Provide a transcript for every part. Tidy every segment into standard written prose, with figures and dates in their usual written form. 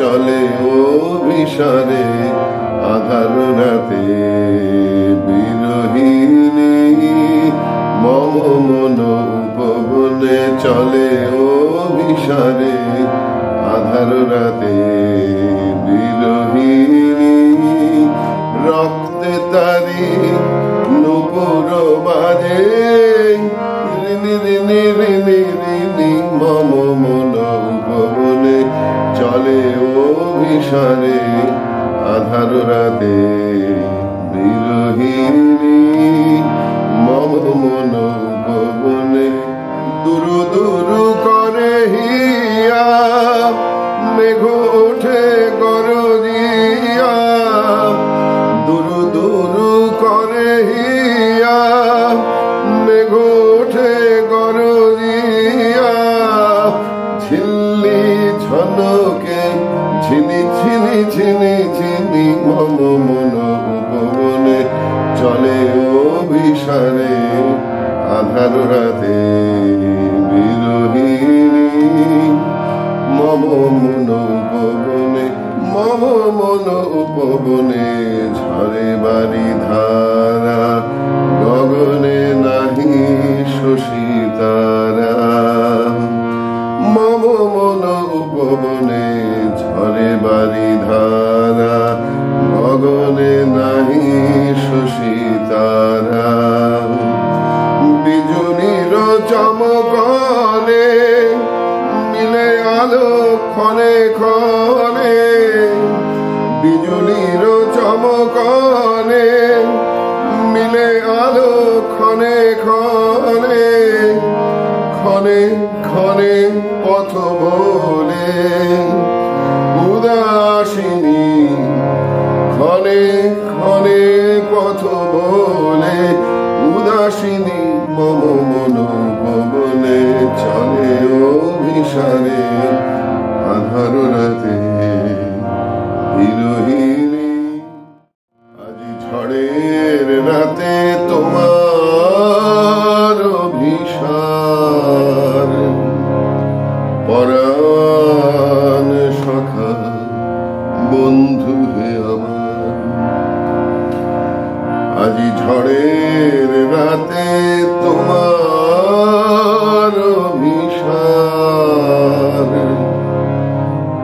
চলে অভিসারে আধার রাতে বিরহিণী মম মন উপবনে চলে অভিসারে আধার রাতে বিরহিণী রক্তে তারি নুপুর বাজে রিনি রিনি রিনি রিনি মম মন উপবনে চলে অভিসারে আধার রাতে বিরহিণী মম মন উপবনে দুরু দুরু করে হিয়া মেঘ ওঠে গরজিয়া দুরু দুরু করে হিয়া মেঘ ওঠে গরজিয়া ঝিল্লি ঝনকে ঝিনি ঝিনি ঝিনি ঝিনি মম মন উপবনে চলে অভিসারে আধার রাতে বিরহিণী মম মন উপবনে মম মন উপবনে ঝরে বাড়ি ধারা গগনে নাহি শশী তারা মম মন উপবনে ঝরে বাড়ি ধারা গগনে নাহি শশী তারা বিজুলির চমকনে মিলে আলো ক্ষণে ক্ষণে বিজুলির চমকনে মিলে আলো ক্ষণে ক্ষণে ক্ষণে ক্ষণে পথ বলে উদাসিনী ক্ষণে ক্ষণে পথ বলে উদাসিনী মম মন উপবনে চলে অভিসারে আধার রাতে বিরহিণী আজি ঝড়ের রাতে তোমার অভিসার পরাণ সখা বন্ধু হে আমার আজি ঝড়ের রাতে তোমার অভিসার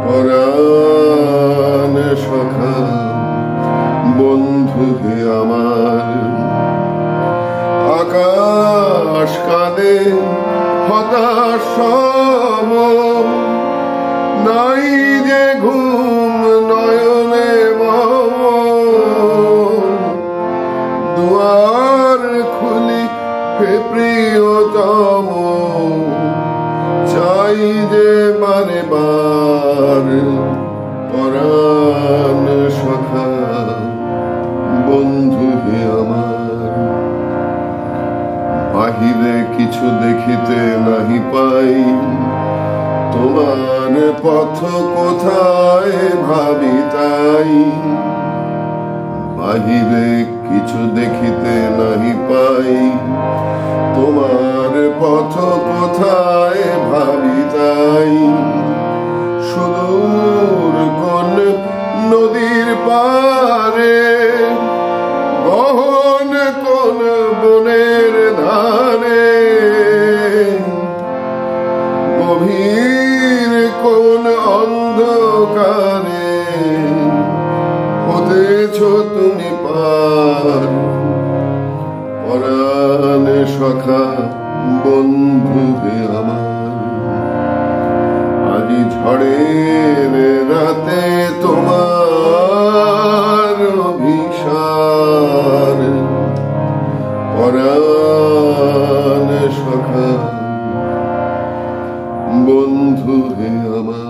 পরাণ সখা বন্ধু হে আমার আকাশ কাঁদে হতাশ সম নাই যে ঘুম নয়নে মম দুয়ার খুলি হে প্রিয়তম চাই যে বারে বার পরাণ সখা বন্ধু হে আমার বাহিরে কিছু দেখিতে নাহি পাই তোমার পথ কোথায় ভাবি তাই বাহিরে কিছু দেখিতে নাহি পাই তোমার পথ কোথায় ভাবি তাই সুদূর কোন নদীর পারে গহন কোন বনের ধারে গভীর কোন অন্ধকারে হতেছ তুমি পার পরাণ সখা বন্ধু হে আমার আজি ঝড়ের রাতে তোমার অভিসার পরাণ সখা বন্ধু হে আমার।